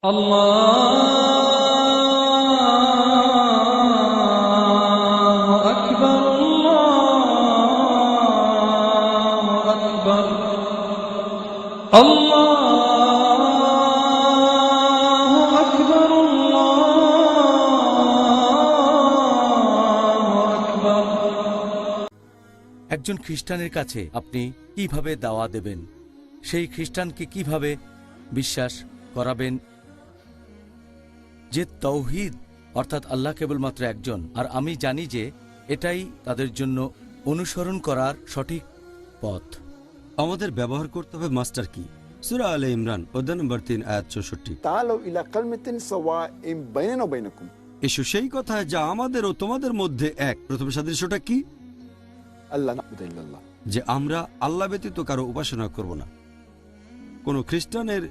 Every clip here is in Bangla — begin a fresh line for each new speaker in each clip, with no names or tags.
আল্লাহু আকবার, আল্লাহু আকবার, আল্লাহু আকবার, আল্লাহু আকবার।
একজন খ্রিস্টানের কাছে আপনি কিভাবে দাওয়া দেবেন? সেই খ্রিস্টানকে কিভাবে বিশ্বাস করাবেন যে তাওহীদ অর্থাৎ আল্লাহ কেবলমাত্র একজন, আর আমি জানি যে এটাই তাদের জন্য অনুসরণ করার সঠিক পথ?
আমাদের ব্যবহার করতে হবে মাস্টার কি। সূরা আলে ইমরান অধ্যায় নম্বর 3 আয়াত 64।
তাআলাউ ইলা কালিমাতিন সাওয়াইন বাইনানা ওয়া বাইনাকুম।
এসো সেই কথায় যা আমাদের ও তোমাদের মধ্যে এক। প্রথম সাদৃশ্যটা কি?
আল্লাহ না'বুদু ইল্লাল্লাহ,
যে আমরা আল্লাহ ব্যতীত কারো উপাসনা করব না। কোনো খ্রিস্টানের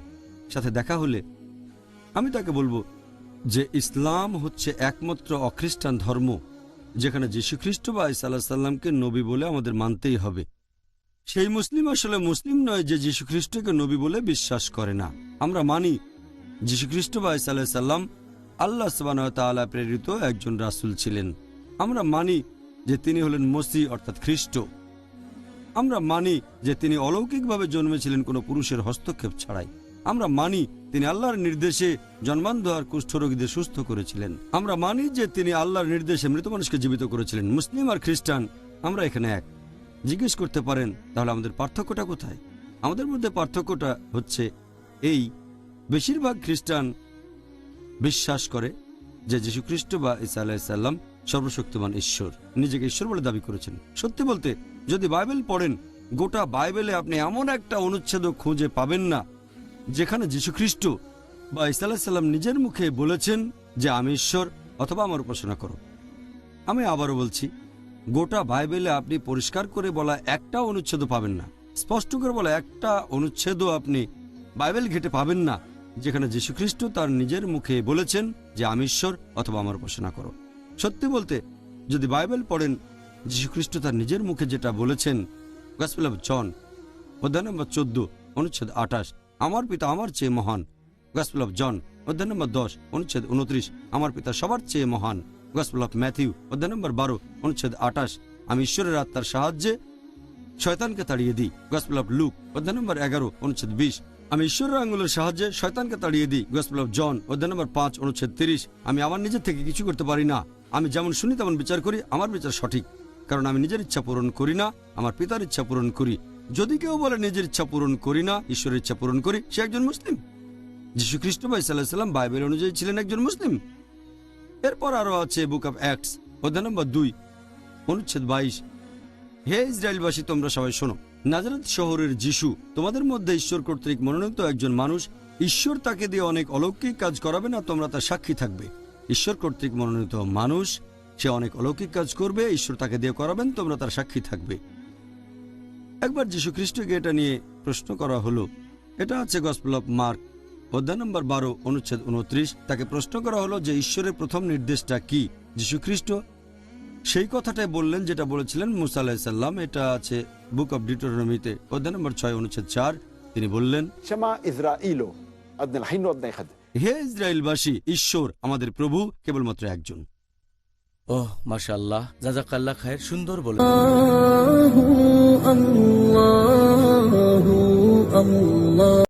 সাথে দেখা হলে আমি তাকে বলবো যে ইসলাম হচ্ছে একমাত্র অখ্রিস্টান ধর্ম যেখানে যীশুখ্রিস্ট বা ঈসা আলাইহিস সালামকে নবী বলে আমাদের মানতেই হবে। সেই মুসলিম আসলে মুসলিম নয় যে যীশুখ্রিস্টকে নবী বলে বিশ্বাস করে না। আমরা মানি যীশুখ্রিস্ট বা ঈসা আলাইহিস সালাম আল্লাহ সুবহানাহু ওয়া তাআলা প্রেরিত একজন রাসূল ছিলেন। আমরা মানি যে তিনি হলেন মসিহ অর্থাৎ খ্রিস্ট। আমরা মানি যে তিনি অলৌকিকভাবে জন্মেছিলেন কোনো পুরুষের হস্তক্ষেপ ছাড়াই। আমরা মানি তিনি আল্লাহর নির্দেশে জন্মান্ধ আর কুষ্ঠরোগীদের সুস্থ করেছিলেন। আমরা মানি যে তিনি আল্লাহর নির্দেশে মৃত মানুষকে জীবিত করেছিলেন। মুসলিম আর খ্রিস্টান আমরা এখানে এক। জিজ্ঞেস করতে পারেন তাহলে আমাদের পার্থক্যটা কোথায়? আমাদের মধ্যে পার্থক্যটা হচ্ছে এই, বেশিরভাগ খ্রিস্টান বিশ্বাস করে যে যীশুখ্রিস্ট বা ঈসা আলাইহিস সালাম সর্বশক্তিমান ঈশ্বর, নিজেকে ঈশ্বর বলে দাবি করেছেন। সত্যি বলতে যদি বাইবেল পড়েন, গোটা বাইবেলে আপনি এমন একটা অনুচ্ছেদ খুঁজে পাবেন না যেখানে যীশুখ্রিস্ট বা ঈসা আলাইহিস সালাম নিজের মুখে বলেছেন যে আমি ঈশ্বর অথবা আমার উপাসনা করো। আমি আবারও বলছি, গোটা বাইবেলে আপনি পরিষ্কার করে বলা একটা অনুচ্ছেদ পাবেন না, স্পষ্ট করে বলা একটা অনুচ্ছেদও আপনি বাইবেল ঘেটে পাবেন না যেখানে যীশুখ্রিস্ট তার নিজের মুখে বলেছেন যে আমি ঈশ্বর অথবা আমার উপাসনা করো। সত্যি বলতে যদি বাইবেল পড়েন, যীশুখ্রিস্ট তার নিজের মুখে যেটা বলেছেন, গসপেল অফ জন অধ্যায় নম্বর 14 অনুচ্ছেদ 28, আমার পিতা আমার চেয়ে মহান। গসপেল অফ জন অধ্যায় নম্বর 10 অনুচ্ছেদ 29, আমার পিতা সবার চেয়ে মহান। গসপেল অফ ম্যাথিউ অধ্যায় নম্বর 12 অনুচ্ছেদ 28, আমি ঈশ্বরের আত্মার সাহায্যে শয়তানকে তাড়িয়ে দিই। গসপেল অফ লুক অধ্যায় নম্বর 11 অনুচ্ছেদ 20, আমি ঈশ্বরের আঙ্গুলের সাহায্যে শয়তানকে তাড়িয়ে দিই। গসপেল অফ জন অধ্যায় নম্বর 5 অনুচ্ছেদ 30, আমি আমার নিজের থেকে কিছু করতে পারি না, আমি যেমন শুনি তেমন বিচার করি, আমার বিচার সঠিক, কারণ আমি নিজের ইচ্ছা পূরণ করি না, আমার পিতার ইচ্ছা পূরণ করি। যদি কেউ বলে নিজের ইচ্ছা পূরণ করি না, ঈশ্বরের ইচ্ছা পূরণ করি, সে একজন মুসলিম। যীশুখ্রিস্ট বা ঈসা আলাইহিস সালাম বাইবেল অনুযায়ী ছিলেন একজন মুসলিম। এরপর আরো আছে বুক অফ অ্যাক্টস অধ্যায় নম্বর 2 অনুচ্ছেদ 22, হে ইসরায়েলবাসী তোমরা সবাই শোনো, নাজারেত শহরের যিশু তোমাদের মধ্যে ঈশ্বর কর্তৃক মনোনীত একজন মানুষ, ঈশ্বর তাকে দিয়ে অনেক অলৌকিক কাজ করাবে না, তোমরা তার সাক্ষী থাকবে। ঈশ্বর কর্তৃক মনোনীত মানুষ, সে অনেক অলৌকিক কাজ করবে, ঈশ্বর তাকে দিয়ে করাবেন, তোমরা তার সাক্ষী থাকবে। একবার যীশুখ্রিস্টকে এটা নিয়ে প্রশ্ন করা হলো, এটা আছে গসপেল অফ মার্ক অধ্যায় নম্বর 12 অনুচ্ছেদ 29, তাকে প্রশ্ন করা হলো যে ঈশ্বরের প্রথম নির্দেশটা কি। যীশুখ্রিস্ট সেই কথাটাই বললেন যেটা বলেছিলেন মুসা আলাইহিস সালাম। এটা আছে বুক অফ ডিউটেরোনমিতে অধ্যায় নম্বর 6 অনুচ্ছেদ 4, তিনি বললেন,
শামা ইসরাঈলু আদনাল হিন ওয়া আদনাই খাদ,
হে ইসরায়েলবাসী, ঈশ্বর আমাদের প্রভু কেবলমাত্র একজন।
ওহ মাশাআল্লাহ, জাযাকাল্লাহ খায়ের, সুন্দর বলে।
আল্লাহু আল্লাহু আল্লাহ।